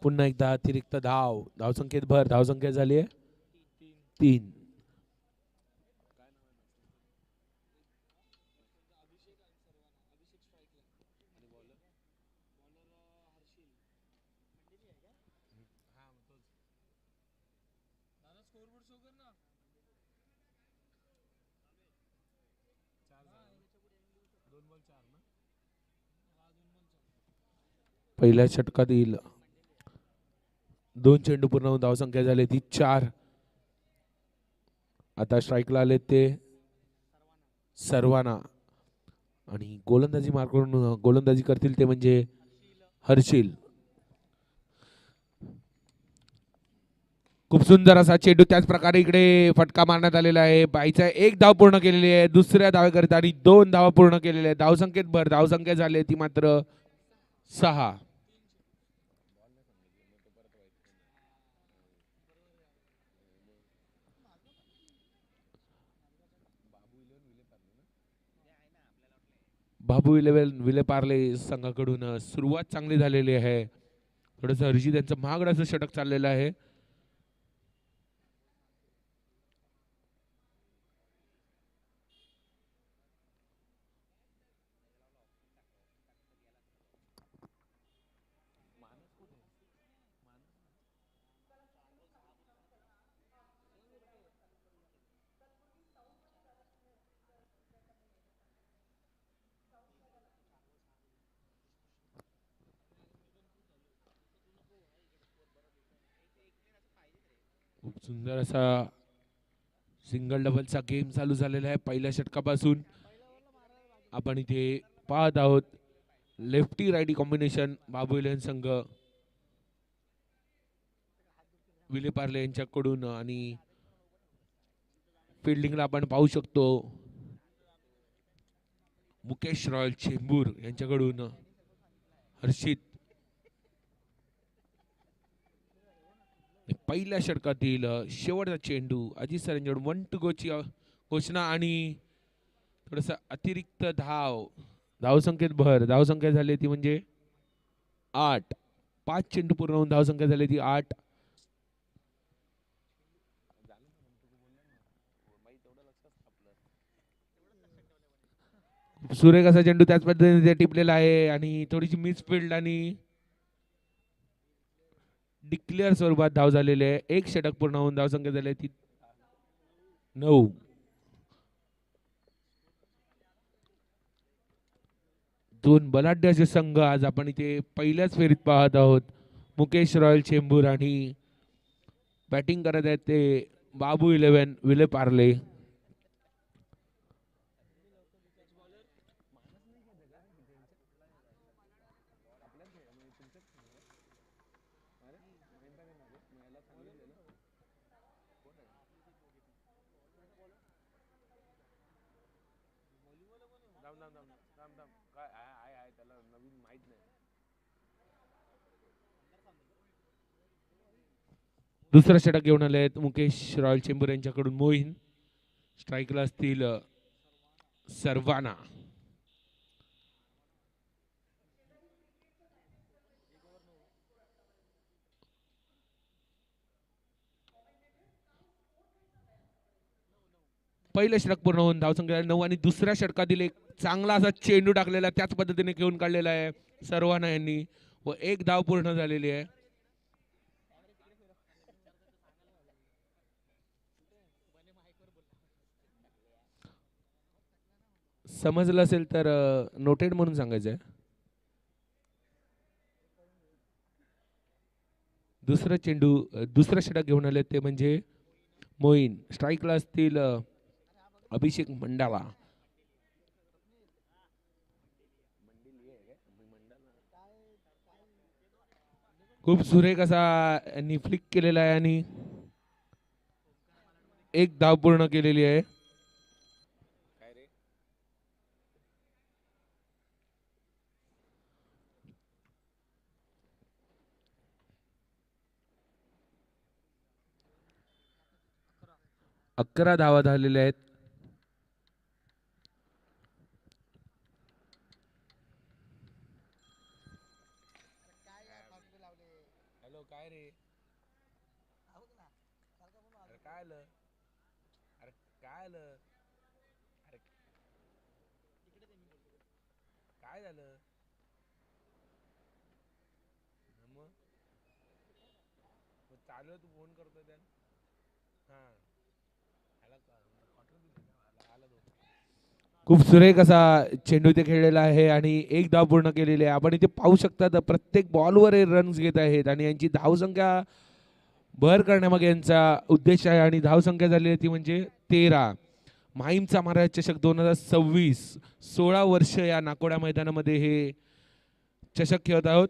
पुन्हा एकदा अतिरिक्त धाव. धावसंख्येत भर. धावसंख्या झाली आहे 3. पहिल्या षटकात येईल 2 चेंडू पूर्ण होऊन धावसंख्या झाली ती 4. आता स्ट्राईकला आले ते सर्वाना आणि गोलंदाजी मार्क करून गोलंदाजी करतील ते म्हणजे हर्षिल. खूप सुंदर असा चेंडू त्याच प्रकारे इकडे फटका मारण्यात आलेला आहे. बाईचा 1 धाव पूर्ण केलेली आहे. दुसऱ्या धावेकरिता आणि 2 धावा पूर्ण केलेल्या आहेत. धावसंख्येत भर. धावसंख्या झाली ती मात्र 6. बाबू 11 विलेपार्ले संघाकडून सुरुवात चांगली झालेली आहे. थोडंसं हर्षिल त्यांचं महागड असं षटक चाललेलं आहे. खूप सुंदर असा सिंगल डबलचा गेम चालू झालेला आहे. पहिल्या षटकापासून आपण इथे पाहत आहोत. लेफ्टी राईटी कॉम्बिनेशन बाबू इलेव्हन संघ विलेपार्ले यांच्याकडून आणि फिल्डिंगला आपण पाहू शकतो मुकेश रॉयल चेंबूर यांच्याकडून हर्षित. पहिल्या षटकातील शेवटचा चेंडू अजित सर यांच्याकडून 1 to go ची घोषणा आणि थोडस अतिरिक्त धाव. धावसंख्येत भर. धावसंख्या झाली ती म्हणजे 8. 5 चेंडू पूर्ण होऊन धावसंख्या झाली ती 8. सुरेख असा चेंडू त्याच पद्धतीने टिपलेला आहे आणि थोडीशी मिसफिल्ड आणि डिक्लेअर स्वरूपात धाव झालेली आहे. 1 षटक पूर्ण होऊन धावसंख्या झाली ती 9. दोन बलाढ्य असे संघ आज आपण इथे पहिल्याच फेरीत पाहत आहोत. मुकेश रॉयल चेंबूर आणि बॅटिंग करत आहेत ते बाबू 11 विलेपार्ले. दुसरा षटक घेऊन आले आहेत मुकेश रॉयल चेंबूर यांच्याकडून मोहीन. स्ट्राईकला असतील सर्वाना. पहिलं षटक पूर्ण होऊन धावसंख्या 9 आणि दुसऱ्या षटकातील एक चांगला असा चेंडू टाकलेला त्याच पद्धतीने घेऊन काढलेला आहे सर्वाना यांनी व 1 धाव पूर्ण झालेली आहे. समजलं असेल तर नोटेड म्हणून सांगायचं आहे. दुसरा चेंडू दुसरा षटक घेऊन आले ते म्हणजे मोईन. स्ट्राईकला असतील अभिषेक मंडाला. खूप सुरेख असा यांनी फ्लिक केलेला आहे आणि 1 धाव पूर्ण केलेली आहे. 11 धावा झालेल्या आहेत. हॅलो काय रे, अरे काय आलं, अरे काय आलं, अरे काय झालं मग चालू आहे, तू फोन करतोय त्या हा खूप सुरेख असा चेंडू इथे खेळलेला आहे आणि एक धाव पूर्ण केलेली आहे. आपण इथे पाहू शकता तर प्रत्येक बॉलवर हे रन्स घेत आहेत आणि यांची धावसंख्या भर करण्यामागे यांचा उद्देश आहे आणि धावसंख्या झालेली आहे ती म्हणजे 13. माहीमचा महाराज चषक 2026, 16 वर्ष या नाकोडा मैदानामध्ये हे चषक खेळत आहोत.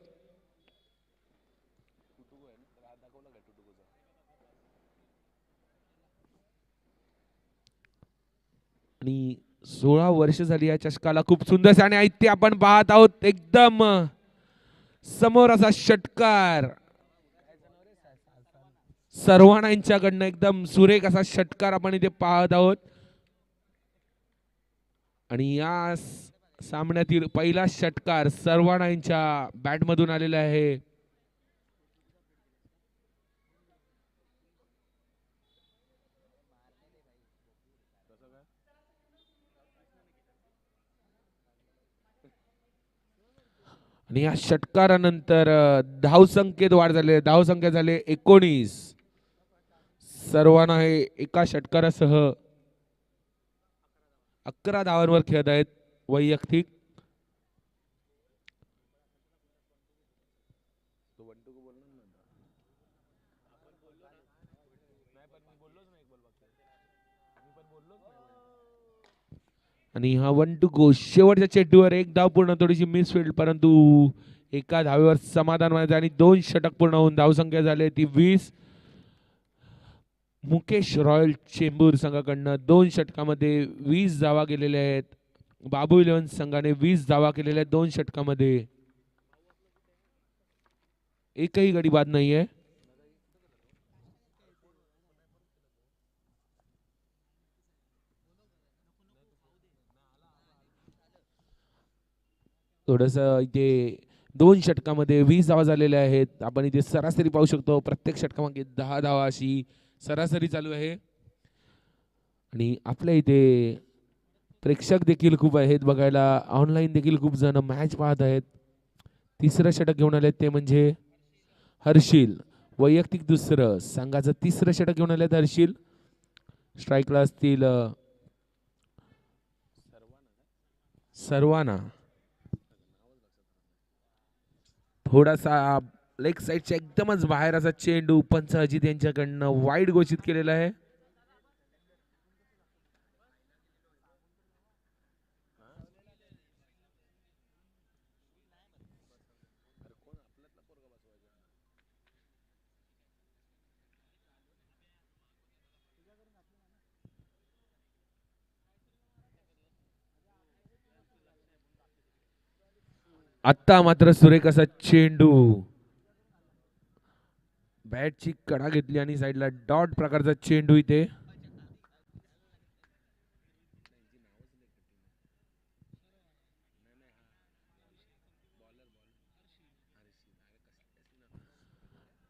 आणि 16 वर्ष झाली या चषकाला. खूप सुंदर आणि ऐत्य आपण पाहत आहोत. एकदम समोर असा षटकार सर्वांना यांच्याकडनं एकदम सुरेख असा षटकार आपण इथे पाहत आहोत. आणि या सामन्यातील पहिला षटकार सर्वांना यांच्या बॅटमधून आलेला आहे. आणि या षटकारानंतर धावसंख्येत वाढ झाली. धावसंख्या झाले 19. सर्वांना हे एका षटकारासह 11 धावांवर खेळत आहेत वैयक्तिक. आणि हा 1 टू गो. शेवटच्या चेंडूवर एक धाव पूर्ण, थोडीशी मिसफील्ड, परंतु एका धावेवर समाधान मानायचं आणि 2 षटक पूर्ण होऊन धावसंख्या झाली ती 20. मुकेश रॉयल चेंबूर संघाकडनं 2 षटकामध्ये 20 धावा केलेल्या आहेत. बाबू इलेव्हन संघाने 20 धावा केलेल्या आहेत 2 षटकामध्ये. एकही गडी बाद नाहीये. थोडस इथे 2 षटकामध्ये 20 धावा झालेल्या आहेत. आपण इथे सरासरी पाहू शकतो. प्रत्येक षटकामागे 10 धावा अशी सरासरी चालू आहे. आणि आपल्या इथे प्रेक्षक देखील खूप आहेत बघायला. ऑनलाईन देखील खूप जण मॅच पाहत आहेत. तिसरं षटक घेऊन आले ते म्हणजे हर्षिल. वैयक्तिक दुसरं, संघाचं तिसरं षटक घेऊन आलेत हर्षिल. स्ट्राईकला असतील सर्वांना. थोडासा लेग साईडच्या एकदमच बाहेर असा चेंडू पंच अजित यांच्याकडनं वाईड घोषित केलेला आहे. आत्ता मात्र सुरेख असा चेंडू, बॅटची कडा घेतली आणि साईडला डॉट प्रकारचा चेंडू इथे.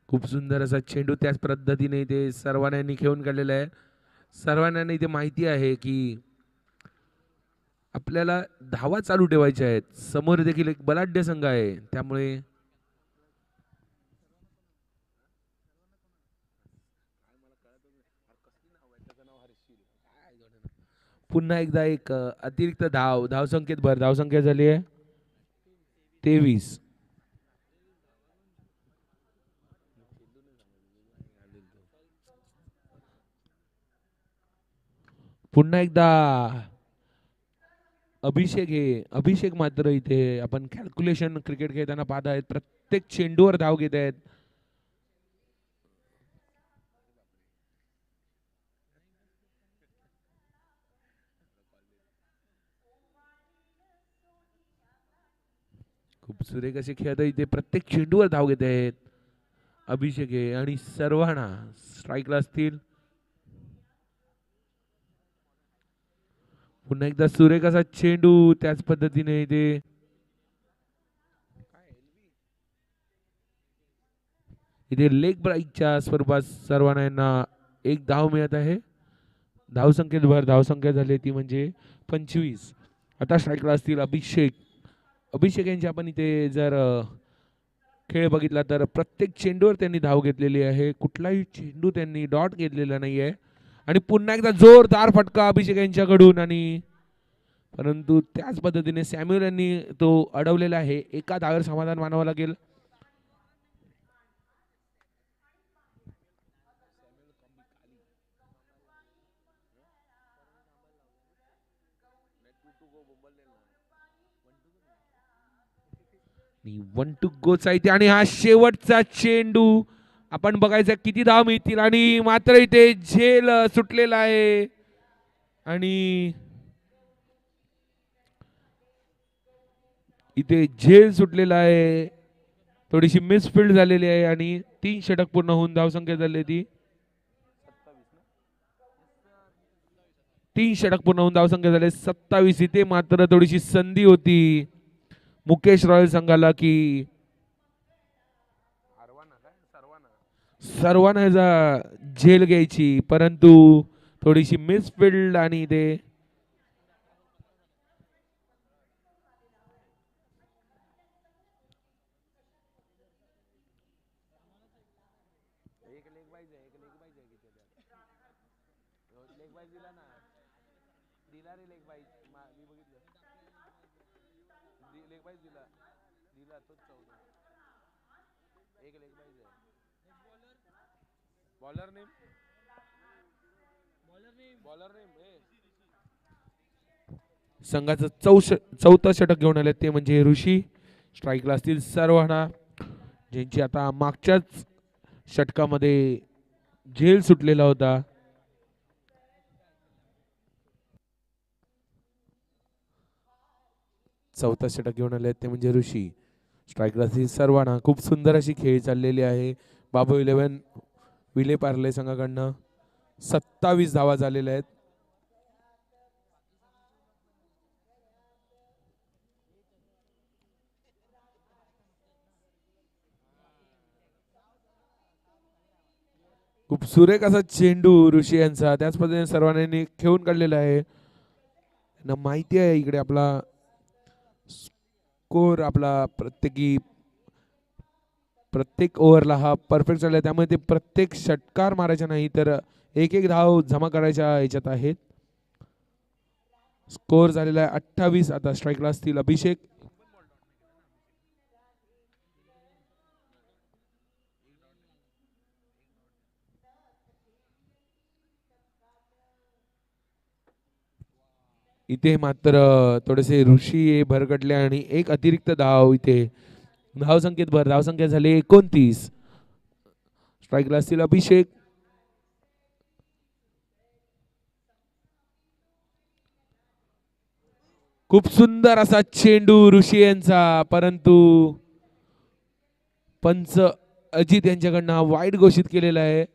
खूप सुंदर असा चेंडू त्याच पद्धतीने इथे सर्वांनी खेळून काढलेला आहे. सर्वांना इथे माहिती आहे की आपल्याला धावा चालू ठेवायच्या आहेत. समोर देखील एक बलाढ्य संघ आहे, त्यामुळे पुन्हा एकदा एक अतिरिक्त धावसंख्येत भर. धावसंख्या झाली आहे 23. पुन्हा एकदा अभिषेक मात्र इथे आपण कॅल्क्युलेशन क्रिकेट खेळताना पाहत आहेत. प्रत्येक चेंडूवर धाव घेत आहेत. खूप सुरेख असे खेळत इथे प्रत्येक चेंडूवर धाव घेत आहेत. अभिषेक आहे आणि सर्वांना स्ट्राईकला असतील पुन्हा एकदा सुरेख असा चेंडू त्याच पद्धतीने इथे इथे लेग ब्राईकच्या स्वरूपात सर्वांना यांना एक धाव मिळत आहे. धावसंख्येत भर, धावसंख्या झाली ती म्हणजे 25. आता स्ट्राईकला असतील अभिषेक. अभिषेक यांची आपण इथे जर खेळ बघितला तर प्रत्येक चेंडूवर त्यांनी धाव घेतलेली आहे. कुठलाही चेंडू त्यांनी डॉट घेतलेला नाही आहे. आणि पुन्हा एकदा जोरदार फटका अभिषेक यांच्याकडून, आणि परंतु त्याच पद्धतीने सॅम्युअल यांनी तो अडवलेला आहे. एका धावेवर समाधान मानावं लागेल. वन टू गोचा इथे, आणि हा शेवटचा चेंडू आपण बघायचा किती धाव मिळतील. आणि मात्र इथे झेल सुटलेला आहे आणि इथे झेल सुटलेला आहे. थोडीशी मिसफिल्ड झालेली आहे आणि 3 षटक पूर्ण होऊन धावसंख्या झाली ती 3 षटक पूर्ण होऊन धावसंख्या झाली 27. इथे मात्र थोडीशी संधी होती मुकेश रॉयल संघाला की सर्वांना याचा झेल घ्यायची, परंतु थोडीशी मिसफिल्ड आणि ते संघाचं चौथं षटक घेऊन आले ते म्हणजे ऋषी. स्ट्राईकला असतील सर्वांना, ज्यांची आता मागच्याच षटकामध्ये झेल सुटलेला होता. चौथा षटक घेऊन आले ते म्हणजे ऋषी. स्ट्राईकला असतील सर्वांना. खूप सुंदर अशी खेळ चाललेली आहे. बाबू 11 विले पार्ले संघाकडनं 27 धावा झालेल्या आहेत. खूप सुरेख असा चेंडू ऋषी यांचा, त्याच पद्धतीने सर्वांनी खेळून काढलेला आहे. ना माहिती आहे इकडे आपला स्कोर आपला प्रत्येक ओव्हरला हा परफेक्ट चालला, त्यामुळे ते प्रत्येक षटकार मारायचा नाही तर एक एक धाव जमा करायच्या याच्यात आहेत. स्कोर झालेला आहे 28. आता स्ट्राईकला असतील अभिषेक. इथे मात्र थोडेसे ऋषी भरकटले आणि एक अतिरिक्त धाव. इथे धावसंख्येत भर, धावसंख्या झाली 29. स्ट्राईकला असतील अभिषेक. खूप सुंदर असा चेंडू ऋषी यांचा, परंतु पंच अजित यांच्याकडनं वाईट घोषित केलेला आहे.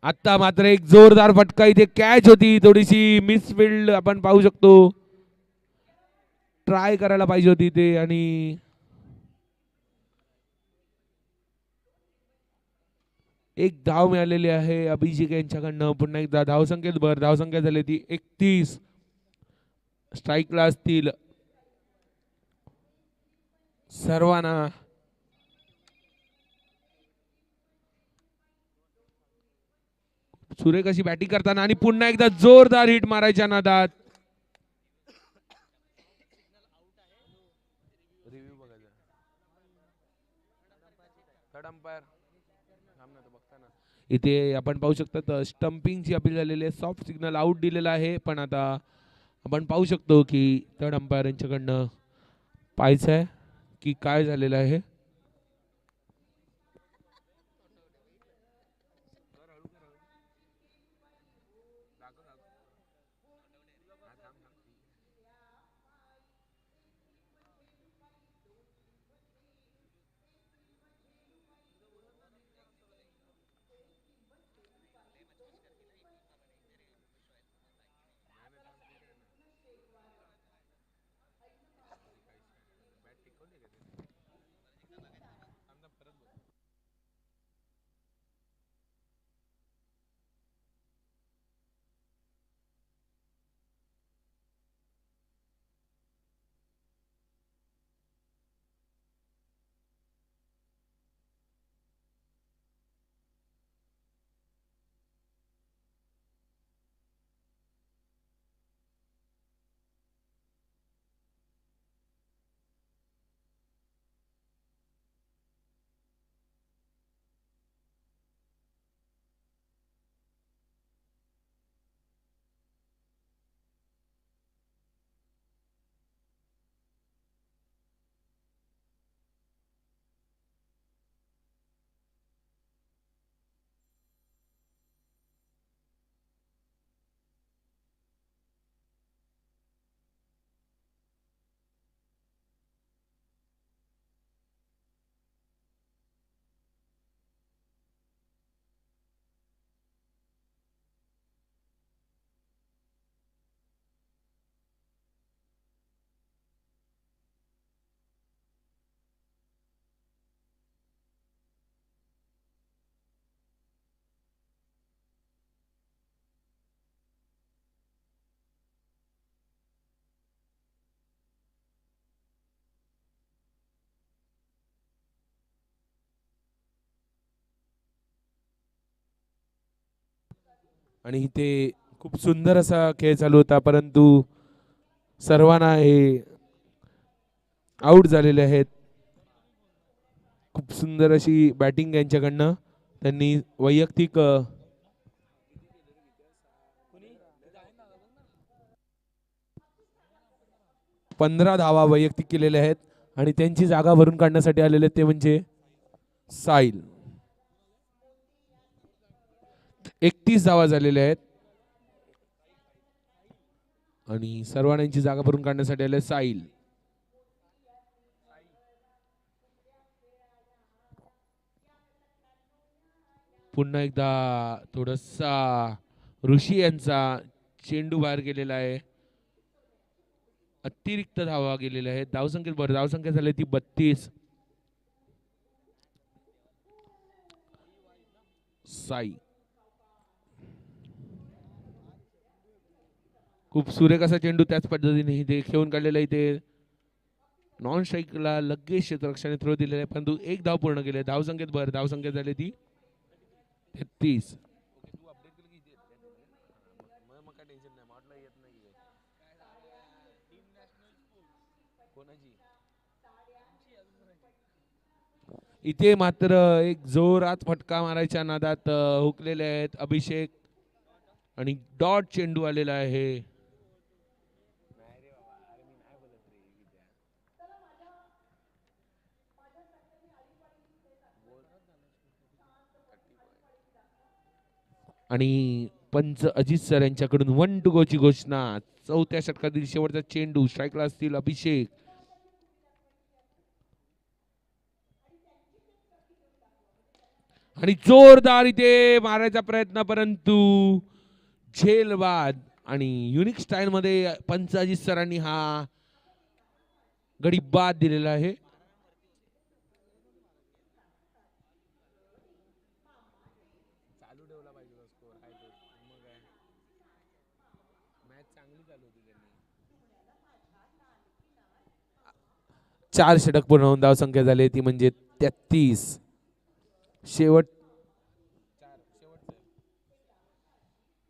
आता मात्र एक जोरदार फटका, इथे कॅच होती, थोडीशी मिसफिल्ड आपण पाहू शकतो. ट्राय करायला पाहिजे होती ते, आणि एक धाव मिळालेली आहे अभिषेक यांच्याकडनं. पुन्हा एकदा धावसंख्येत भर, धावसंख्या झाली ती 31. स्ट्राईकला असतील सर्वांना. सुरेख अशी बॅटिंग करताना आणि पुन्हा एकदा जोरदार हिट मारायच्या नादात. इथे आपण पाहू शकता स्टंपिंगची अपील झालेली आहे. सॉफ्ट सिग्नल आउट दिलेला आहे, पण आता आपण पाहू शकतो की थर्ड अंपायर यांच्याकडनं पाहायचं आहे की काय झालेलं आहे. आणि इथे खूप सुंदर असा खेळ चालू होता, परंतु सर्वांना हे आउट झालेले आहेत. खूप सुंदर अशी बॅटिंग यांच्याकडनं. त्यांनी वैयक्तिक 15 धावा वैयक्तिक केलेल्या आहेत आणि त्यांची जागा भरून काढण्यासाठी आलेले ते म्हणजे साहिल. 31 धावा झालेल्या आहेत आणि सर्वांची जागा भरून काढण्यासाठी आले साहिल. पुन्हा एकदा थोडासा ऋषी यांचा चेंडू बाहेर गेलेला आहे. अतिरिक्त धावा गेलेल्या आहेत. धावसंख्येत भर धावसंख्या झाली ती 32. साई खूप सुरेख असा चेंडू त्याच पद्धतीने इथे खेळून काढलेला. इथे नॉन स्ट्राईकला लगेच क्षेत्ररक्षणाने थ्रो दिलेला आहे, परंतु एक धाव पूर्ण केले. धावसंख्येत भर धावसंख्या झाली ती 33. इथे मात्र एक जोरात फटका मारायच्या नादात हुकलेले आहेत अभिषेक आणि डॉट चेंडू आलेला आहे. आणि पंच अजित सर यांच्याकडून 1 to go ची घोषणा. चौथ्या षटकातील शेवटचा चेंडू. स्ट्राईकला असतील अभिषेक. आणि जोरदार इथे मारायचा प्रयत्न, परंतु झेल बाद. आणि युनिक स्टाईल मध्ये पंच अजित सरांनी हा गडी बाद दिलेला आहे. चार षटक पूर्ण होऊन धावसंख्या झाली ती म्हणजे 33.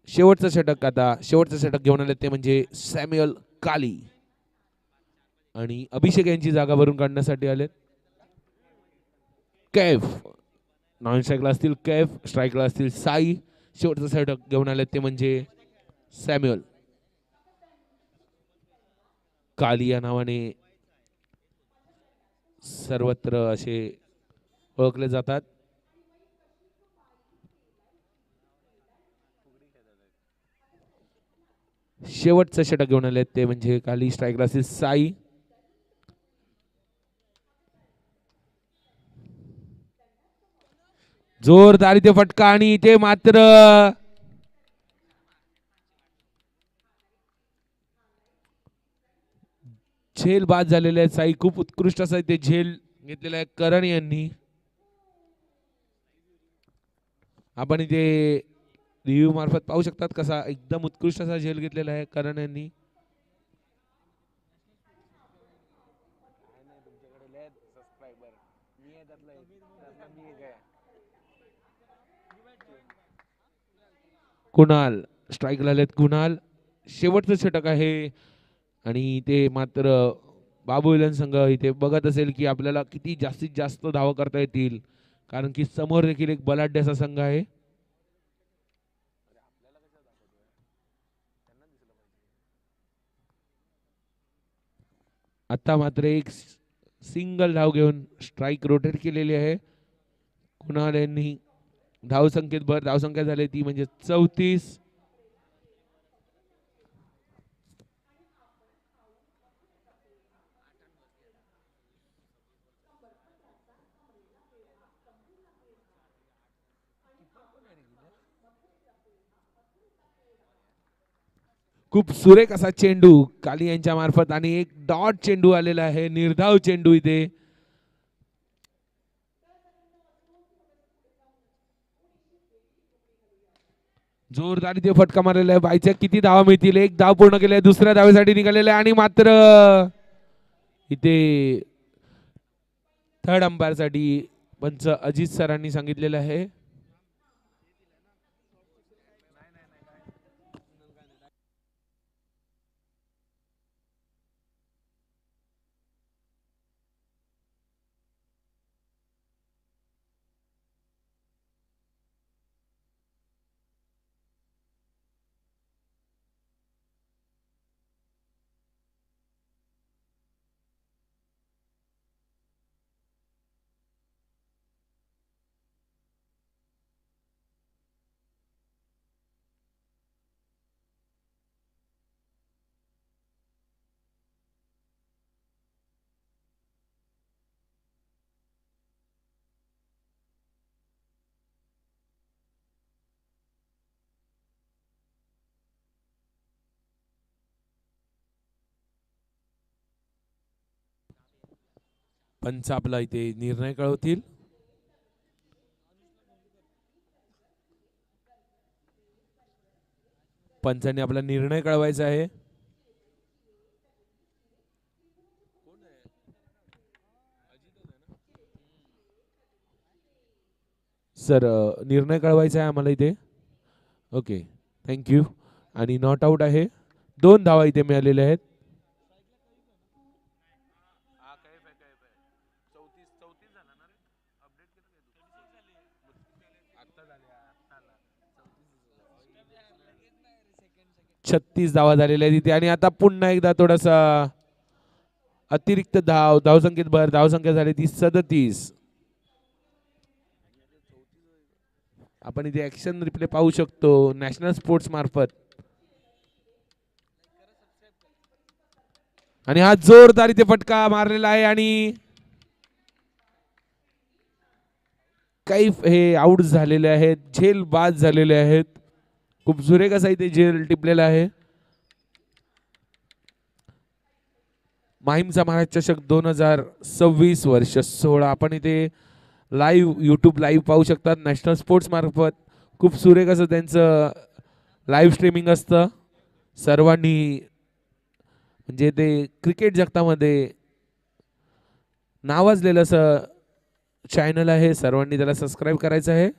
शेवटचं षटक आता शेवटचं षटक घेऊन आले ते म्हणजे सॅम्युअल काली आणि अभिषेक यांची जागा भरून काढण्यासाठी आलेत कैफ. नॉन स्ट्राईकला असतील कैफ, स्ट्राईकला असतील साई. शेवटचं षटक घेऊन आलेत ते म्हणजे सॅम्युअल काली या नावाने सर्वत्र असे ओळखले जातात. शेवटचं षटक घेऊन आले ते म्हणजे खाली स्ट्राईकला असेल साई. जोरदार इथे फटका आणि इथे मात्र झेल बाद झालेले आहे. साई खूप उत्कृष्ट असा इथे झेल घेतलेला आहे करण यांनी. आपण इथे रिव्ह्यू मार्फत पाहू शकतात कसा एकदम उत्कृष्ट असा झेल घेतलेला आहे करण यांनी. कुणाल स्ट्राईकला आलेत. कुणाल शेवटचं षटक आहे आणि ते मात्र बाबू इलन संघ इथे बघत असेल की आपल्याला किती जास्तीत जास्त धावा करता येतील, कारण की समोर देखील एक बलाढ्य असा संघ आहे. आता मात्र एक सिंगल धाव घेऊन स्ट्राईक रोटेट केलेली आहे कुणाल यांनी. धावसंख्येत भर, धावसंख्या झाली ती म्हणजे 34. खूप सुरेख असा चेंडू काली यांच्या मार्फत आणि एक डॉट चेंडू आलेला आहे, निर्धाव चेंडू इथे. जोरदार इथे फटका मारलेला आहे. बायच्या किती धावा मिळतील? एक धाव पूर्ण केले, दुसऱ्या धावेसाठी निघालेले आणि मात्र इथे थर्ड अंपायर साठी पंच अजित सरांनी सांगितलेलं आहे. पंच आपला इथे निर्णय कळवतील. पंचांनी आपला निर्णय कळवायचा आहे. सर निर्णय कळवायचा आहे आम्हाला इथे. Okay, thank you. आणि नॉट आउट आहे. 2 धावा इथे मिळालेल्या आहेत. छत्तीस धावा झालेल्या आहेत इथे आणि आता पुन्हा एकदा थोडासा अतिरिक्त धावसंख्येत भर, धावसंख्या झाली ती 37. आपण इथे ऍक्शन रिप्ले पाहू शकतो नॅशनल स्पोर्ट्स मार्फत. आणि हा जोरदार इथे फटका मारलेला आहे आणि काही हे आउट झालेले आहेत, झेल बाद झालेले आहेत. खूप सुरेख असा इथे झेल टिपलेला आहे. माहीमचा महाराज चषक 2026 वर्ष 16 आपण इथे लाईव्ह यूट्यूब लाईव्ह पाहू शकतात नॅशनल स्पोर्ट्स मार्फत. खूप सुरेख असं त्यांचं लाईव्ह स्ट्रीमिंग असतं. सर्वांनी म्हणजे ते क्रिकेट जगतामध्ये नावाजलेलं असं चॅनल आहे, सर्वांनी त्याला सबस्क्राईब करायचं आहे.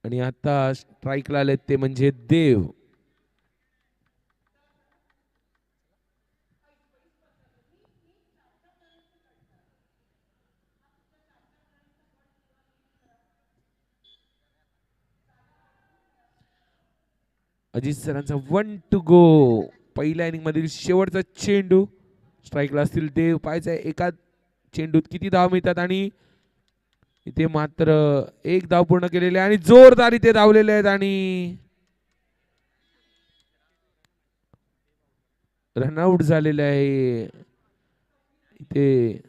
आणि आता स्ट्राईकला आले ते म्हणजे देव. अजित सरांचा 1 टू गो. पहिल्या इनिंग मधील शेवटचा चेंडू. स्ट्राईकला असतील देव. पाहायचं एका चेंडूत किती धावा मिळतात आणि इथे मात्र एक धाव पूर्ण केलेले आणि जोरदार इथे धावलेले आहेत आणि रनआउट झालेले आहे इथे.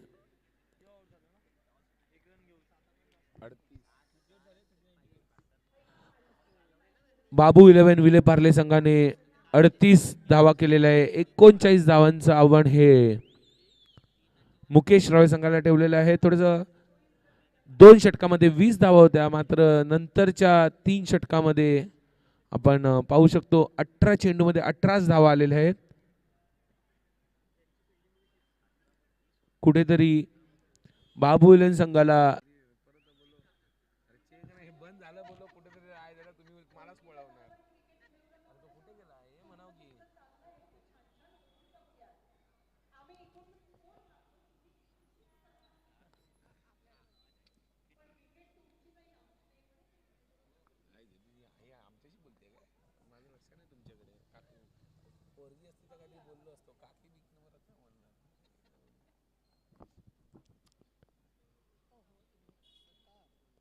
बाबू 11 विले पार्ले संघाने 38 धावा केलेल्या आहे. 39 धावांचं आव्हान हे मुकेश रॉय संघाला ठेवलेलं आहे. थोडंसं 2 षटकामध्ये 20 धावा होत्या, मात्र नंतरच्या 3 षटकामध्ये आपण पाहू शकतो 18 चेंडूमध्ये 18 धावा आलेल्या आहेत. कुठेतरी बाबू इलेवन संघाला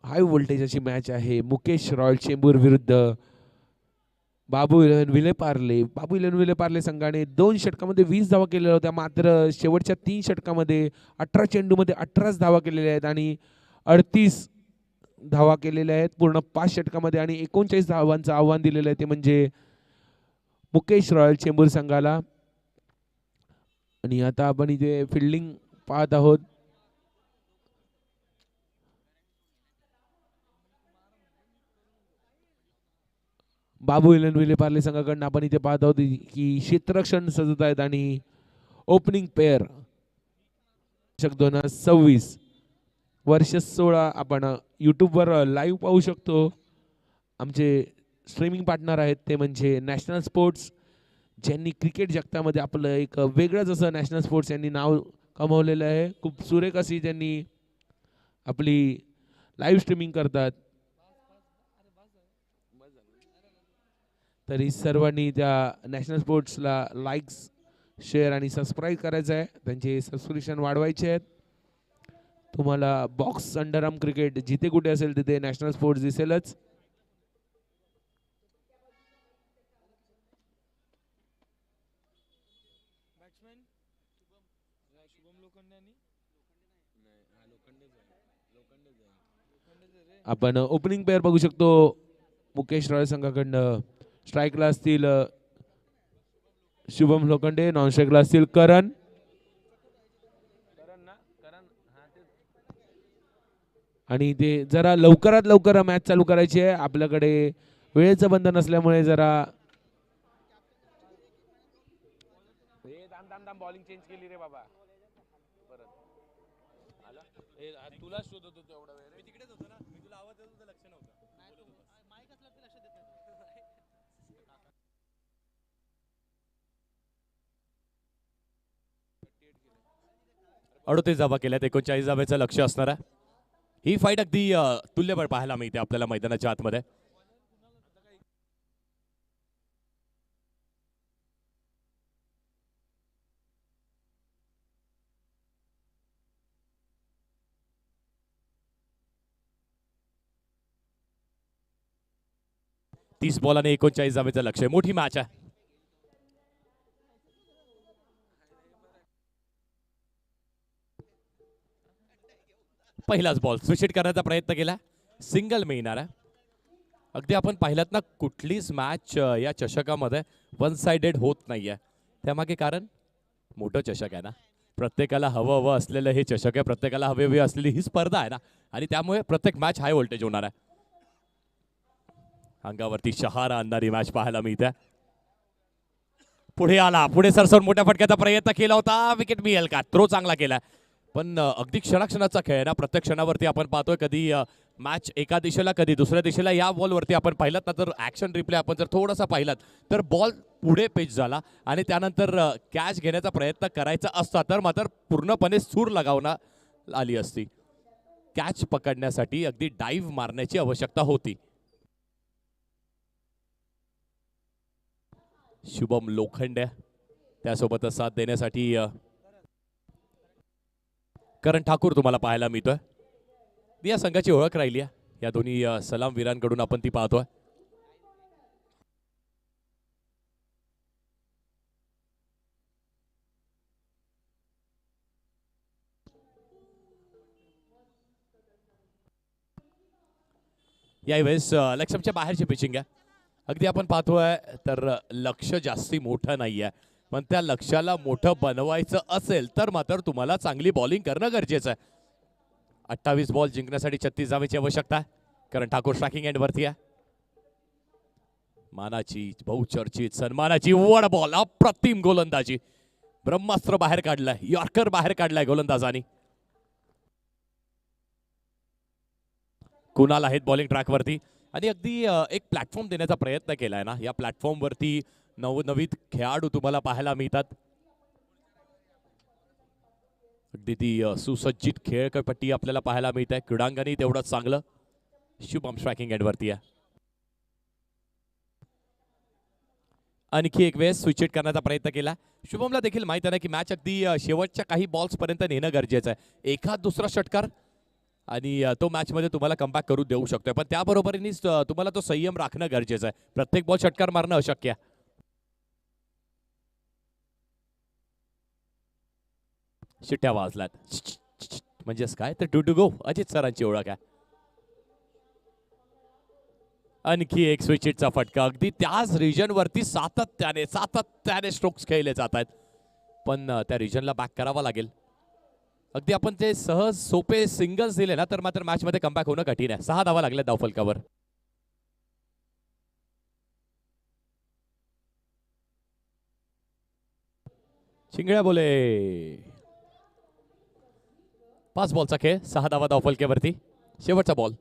हाय व्होल्टेज अशी मॅच आहे. मुकेश रॉयल चेंबूर विरुद्ध बाबू इलेवन विले पार्ले. बाबू इलेवन विले पार्ले संघाने 2 षटकामध्ये 20 धावा केलेल्या होत्या, मात्र शेवटच्या 3 षटकामध्ये 18 चेंडूमध्ये 18 धावा केलेल्या आहेत आणि 38 धावा केलेल्या आहेत पूर्ण 5 षटकामध्ये आणि 39 धावांचं आव्हान दिलेलं आहे ते म्हणजे मुकेश रॉयल चेंबूर संघाला. आणि आता आपण इथे फिल्डिंग पाहत आहोत. बाबू इलेवन विले पार्ले संघाकडून आपण इथे पाहत आहोत की क्षेत्ररक्षण सजत आहेत आणि ओपनिंग पेअर 2026 वर्ष 16 आपण यूट्यूबवर लाईव्ह पाहू शकतो. आमचे स्ट्रीमिंग पार्टनर आहेत ते म्हणजे नॅशनल स्पोर्ट्स, ज्यांनी क्रिकेट जगतामध्ये आपलं एक वेगळंच असं नॅशनल स्पोर्ट्स यांनी नाव कमावलेलं आहे. खूप सुरेख अशी त्यांनी आपली लाईव्ह स्ट्रीमिंग करतात. तरी सर्वांनी त्या नॅशनल स्पोर्ट्सला लाईक्स, शेअर आणि सबस्क्राईब करायचं आहे. त्यांचे सबस्क्रिप्शन वाढवायचे आहेत. तुम्हाला बॉक्स अंडरआर्म क्रिकेट जिथे कुठे असेल तिथे नॅशनल स्पोर्ट्स दिसेलच. आपण ओपनिंग पेअर बघू शकतो. मुकेश रॉय संघाकडनं स्ट्राईकला असतील शुभम लोखंडे, नॉन स्ट्राईकला असतील करण. आणि ते जरा लवकरात लवकर मॅच चालू करायची आहे. आपल्याकडे वेळेचं बंधन असल्यामुळे जरा बॉलिंग चेंज केली रे बाबा. तुला शोधत होतो एवढा वेळ. मी तिकडेच होतो ना, मी तुला आवाज देत होतो, लक्ष नव्हतं. माईक असलं लक्ष देत नाही. 38 धावा केल्यात, 39 धाब्याचं लक्ष असणार आहे. ही फाईट अगदी तुल्यबळ पाहायला मिळते आपल्याला मैदानाच्या आतमध्ये. तीस बॉलाने 39 धाब्याचं लक्ष आहे. मोठी मॅच आहे. पहिलाच बॉल स्विच करण्याचा प्रयत्न केला, सिंगल मिळणार आहे. अगदी आपण पाहिलात ना, कुठलीच मॅच या चषकामध्ये वन साइडेड होत नाहीये. त्यामागे कारण मोठं चषक आहे ना, प्रत्येकाला हवं असलेलं हे चषक आहे, प्रत्येकाला हवी असलेली ही स्पर्धा आहे ना, आणि त्यामुळे प्रत्येक मॅच हाय व्होल्टेज होणार आहे. अंगावरती शहारा आणणारी मॅच पाहायला मिळते. पुढे आला, पुढे सरसवून मोठ्या फटक्याचा प्रयत्न केला होता, विकेट मिळेल का? थ्रो चांगला केला, पण अगदी क्षणाक्षणाचा खेळ आहे ना. प्रत्येक क्षणावरती आपण पाहतोय कधी मॅच एका दिशेला कधी दुसऱ्या दिशेला. या बॉलवरती आपण पाहिलात ना, तर ऍक्शन रिप्ले आपण जर थोडासा पाहिलात तर बॉल पुढे पेच झाला आणि त्यानंतर कॅच घेण्याचा प्रयत्न करायचा असता तर मात्र पूर्णपणे सूर लगावण्यात आली असती. कॅच पकडण्यासाठी अगदी डाईव्ह मारण्याची आवश्यकता होती. शुभम लोखंडे त्यासोबतच साथ देण्यासाठी करण ठाकूर तुम्हाला पाहायला मिळतोय. या संघाची ओळख राहिली आहे. या दोन्ही सलामवीरांकडून आपण ती पाहतोय. यावेळेस लक्ष्यच्या बाहेरची पिचिंग आहे. अगदी आपण पाहतोय तर लक्ष्य जास्ती मोठं नाहीये, पण त्या लक्ष्याला मोठं बनवायचं असेल तर मात्र तुम्हाला चांगली बॉलिंग करणं गरजेचं आहे. 28 बॉल जिंकण्यासाठी 36 धावेची आवश्यकता आहे. कारण ठाकूर स्ट्रायकिंग एंडवरती आहे. मानाची बहुचर्चित सन्मानाची वड बॉल, अप्रतिम गोलंदाजी, ब्रह्मास्त्र बाहेर काढलाय, यॉर्कर बाहेर काढलाय गोलंदाजानी. कुणाल आहेत बॉलिंग ट्रॅकवरती आणि अगदी एक प्लॅटफॉर्म देण्याचा प्रयत्न केलाय ना. या प्लॅटफॉर्मवरती नवनवीन खेळाडू तुम्हाला पाहायला मिळतात. अगदी ती सुसज्जित खेळपट्टी आपल्याला पाहायला मिळते. क्रीडांगणही तेवढंच चांगलं. शुभम स्ट्रायकिंग एंडवरती आहे. आणखी एक वेळेस स्विच इट करण्याचा प्रयत्न केला. शुभमला देखील माहित आहे की मॅच अगदी शेवटच्या काही बॉल्स पर्यंत नेणं गरजेचं आहे. एखाद दुसरा षटकार आणि तो मॅच मध्ये तुम्हाला कमबॅक करू देऊ शकतोय, पण त्याबरोबरीनेच तुम्हाला तो संयम राखणं गरजेचं आहे. प्रत्येक बॉल षटकार मारणं अशक्य आहे. शिट्ट्या वाजल्यात म्हणजेच काय तर टू टू गो अजित सरांची ओळख आहे. आणखी एक स्विच इटचा फटका. अगदी त्याच रिजन वरती सातत्याने स्ट्रोक्स खेळले जात आहेत, पण त्या रिजनला बॅक करावा लागेल. अगदी आपण ते सहज सोपे सिंगल्स दिले ना तर मात्र मॅच मध्ये कमबॅक होणं कठीण आहे. 6 धावा लागल्या धावफलकावर. चिंगळ्या बोले. 5 बॉलचा खेळ, 6 धावा धावफलकावरती. शेवटचा बॉल.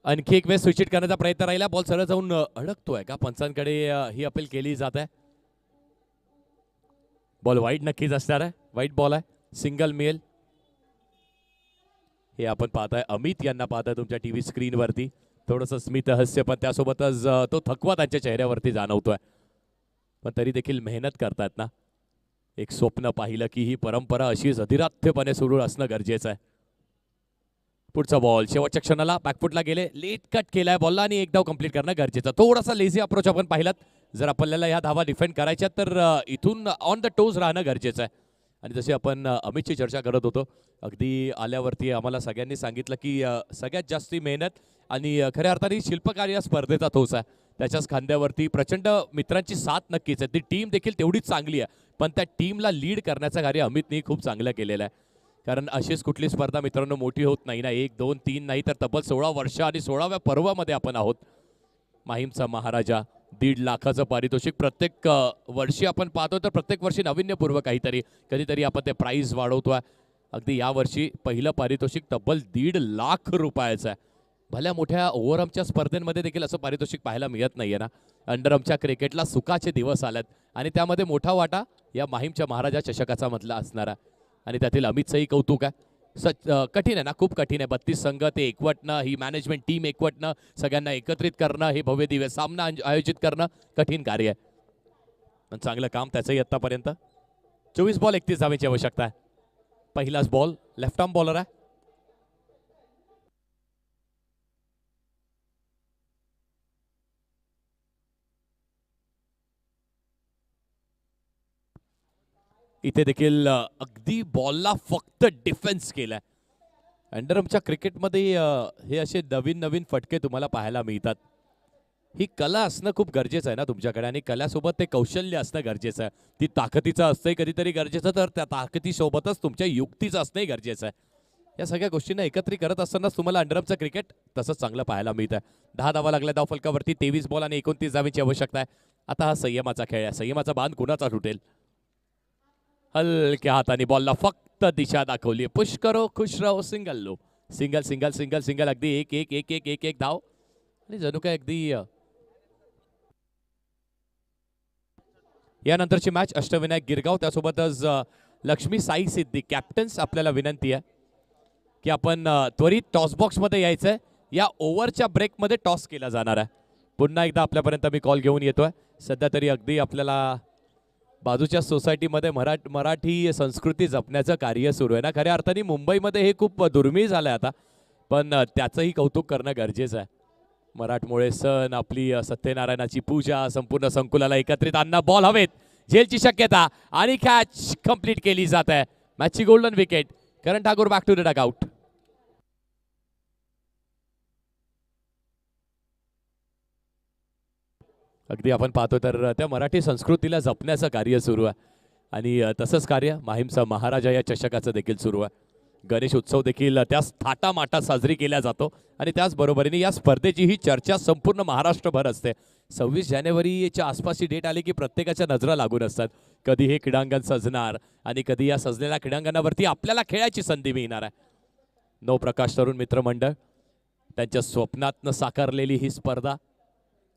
आणखी एक वेळ स्विच इट करण्याचा प्रयत्न राहिला. बॉल सरळ जाऊन अडकतोय का? पंचांकडे ही अपील केली जात आहे. बॉल वाईट नक्कीच असणार आहे. वाईट बॉल आहे. सिंगल मिळेल हे आपण पाहताय. अमित यांना पाहताय तुमच्या टीव्ही स्क्रीनवरती. थोडंसं स्मित हास्य, पण त्यासोबतच तो थकवा त्यांच्या चेहऱ्यावरती जाणवतोय. पण तरी देखील मेहनत करतायत ना. एक स्वप्न पाहिलं की ही परंपरा अशीच अधिराध्यपणे सुरू असणं गरजेचं आहे. पुढचा बॉल शेवटच्या क्षणाला बॅकफुटला गेले. लेट कट केलाय बॉलला आणि एक धाव कंप्लीट करणं गरजेचं. थोडासा लेझी अप्रोच आपण पाहिलात. जर आपल्याला ह्या धावा डिफेंड करायच्या तर इथून ऑन द टोज राहणं गरजेचं आहे. आणि जशी आपण अमितची चर्चा करत होतो, अगदी आल्यावरती आम्हाला सगळ्यांनी सांगितलं की सगळ्यात जास्ती मेहनत आणि खऱ्या अर्थाने शिल्पकार या स्पर्धेचा तोच आहे. त्याच्याच खांद्यावरती प्रचंड मित्रांची साथ नक्कीच आहे. ती टीम देखील तेवढीच चांगली आहे, पण त्या टीमला लीड करण्याचं कार्य अमितनी खूप चांगलं केलेलं आहे. कारण अशीच कुठली स्पर्धा मित्रांनो मोठी होत नाही ना. 1, 2, 3 नाही तर तब्बल 16 वर्ष आणि 16व्या पर्वामध्ये आपण आहोत. माहीमचा महाराजा, 1.5 लाखाचं पारितोषिक प्रत्येक वर्षी आपण पाहतो, तर प्रत्येक वर्षी नाविन्यपूर्व काहीतरी कधीतरी आपण ते प्राइस वाढवतोय. अगदी यावर्षी पहिलं पारितोषिक तब्बल 1.5 लाख रुपयाचं आहे. भल्या मोठ्या ओव्हरआर्मच्या स्पर्धेमध्ये देखील असं पारितोषिक पाहायला मिळत नाहीये ना. अंडरआर्मच्या क्रिकेटला सुखाचे दिवस आलेत आणि त्यामध्ये मोठा वाटा या माहीमच्या महाराजा चषकाचा मधला असणारा. आणि त्यातील अमितचंही कौतुक आहे. कठीण आहे ना, खूप कठीण आहे. 32 संघ ते एकवटणं, ही मॅनेजमेंट टीम एकवटणं, सगळ्यांना एकत्रित करणं, हे भव्य दिव्य सामना आयोजित करणं कठीण कार्य आहे. पण चांगलं काम त्याचंही आतापर्यंत. 24 बॉल 31 धावेची आवश्यकता आहे. पहिलाच बॉल. लेफ्ट आर्म बॉलर आहे. इथे देखील अगदी बॉलला फक्त डिफेन्स केलाय. अंडरआर्मच्या क्रिकेटमध्ये हे असे नवीन नवीन फटके तुम्हाला पाहायला मिळतात. ही कला असणं खूप गरजेचं आहे ना तुमच्याकडे, आणि कलासोबत ते कौशल्य असणं गरजेचं आहे. ती ताकदीचं असतंय कधीतरी गरजेचं, तर त्या ताकदीसोबतच तुमच्या युक्तीचं असणंही गरजेचं आहे. या सगळ्या गोष्टींना एकत्रित करत असतानाच तुम्हाला अंडरआर्मचं क्रिकेट तसंच चांगलं पाहायला मिळतं. 10 धावा लागल्या धावफलकावरती. 23 बॉल आणि 29 धावेची आवश्यकता आहे. आता हा संयमाचा खेळ आहे. संयमाचा बांध कुणाचा तुटेल. हलक्या हाताने बॉलला फक्त दिशा दाखवली. पुश करो खुश रहो. Single low. Single single single single. अगदी एक एक एक एक एक एक धाव. आणि जणू काय अगदी यानंतरची मॅच अष्टविनायक गिरगाव, त्यासोबतच लक्ष्मी साई सिद्धी कॅप्टन्स. आपल्याला विनंती आहे की आपण त्वरित टॉस बॉक्समध्ये यायचंय. या ओव्हरच्या ब्रेकमध्ये टॉस केला जाणार आहे. पुन्हा एकदा आपल्यापर्यंत मी कॉल घेऊन येतोय. सध्या तरी अगदी आपल्याला बाजूच्या सोसायटीमध्ये मराठी संस्कृती जपण्याचं कार्य सुरू आहे ना. खऱ्या अर्थाने मुंबईमध्ये हे खूप दुर्मिळ झालं आहे आता, पण त्याचंही कौतुक करणं गरजेचं आहे. मराठमोळे सण, आपली सत्यनारायणाची पूजा, संपूर्ण संकुलाला एकत्रित आणणं, बॉल हवेत, झेलची शक्यता आणि कॅच कंप्लीट केली जात आहे. मॅचची golden wicket. Karan Thakur back to the dugout. अगदी आपण पाहतो तर त्या मराठी संस्कृतीला जपण्याचं कार्य सुरू आहे आणि तसंच कार्य माहीमचा महाराजा या चषकाचं देखील सुरू आहे. गणेश उत्सव देखील त्याच थाटामाटात साजरी केला जातो आणि त्याचबरोबरीने या स्पर्धेची ही चर्चा संपूर्ण महाराष्ट्रभर असते. 26 जानेवारीच्या आसपासची डेट आली की प्रत्येकाच्या नजरा लागून असतात. कधी हे क्रीडांगण सजणार आणि कधी या सजलेल्या क्रीडांगणावरती आपल्याला खेळायची संधी मिळणार आहे. नवप्रकाश तरुण मित्रमंडळ त्यांच्या स्वप्नातनं साकारलेली ही स्पर्धा,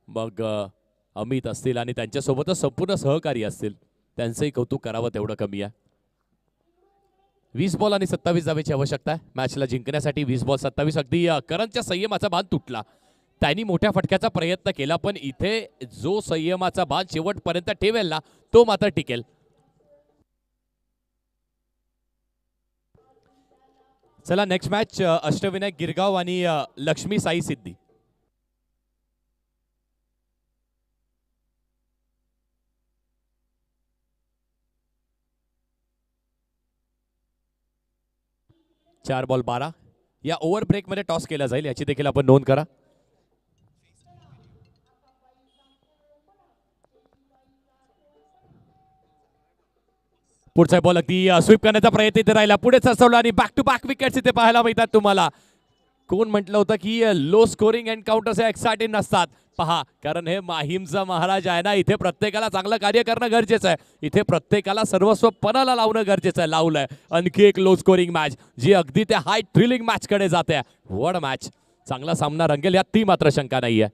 मग अमित असतील आणि त्यांच्यासोबतच संपूर्ण सहकारी असतील, त्यांचंही कौतुक करावं तेवढं कमी आहे. 20 बॉल आणि 27 धावेची आवश्यकता आहे मॅचला जिंकण्यासाठी. 20 बॉल 27. अगदी करणच्या संयमाचा बांध तुटला. त्यांनी मोठ्या फटक्याचा प्रयत्न केला, पण इथे जो संयमाचा बांध शेवटपर्यंत ठेवेल ना, तो मात्र टिकेल. चला नेक्स्ट मॅच अष्टविनायक गिरगाव आणि लक्ष्मी साई सिद्धी. चार बॉल 12 या ओव्हर ब्रेक मध्ये टॉस केला जाईल, याची देखील आपण नोंद करा. पुढचा बॉल अगदी स्वीप करण्याचा प्रयत्न इथे राहिला, पुढे सरसवला आणि बॅक टू बॅक विकेट्स इथे पाहायला मिळतात तुम्हाला. कोण म्हटलं होतं की लो स्कोरिंग एन्काउंटर्स हे एक्साइटिंग नसतात? पहा, कारण हे माहीमचा महाराज आहे ना, इथे प्रत्येकाला चांगलं कार्य करणं गरजेचं आहे. इथे प्रत्येकाला सर्वस्व पणाला लावणं गरजेचं आहे. लावलंय. आणखी एक लो स्कोरिंग मॅच जी अगदी त्या हाय थ्रिलिंग मॅच कडे जाते. वड मॅच, चांगला सामना रंगेल यात ती मात्र शंका नाहीये.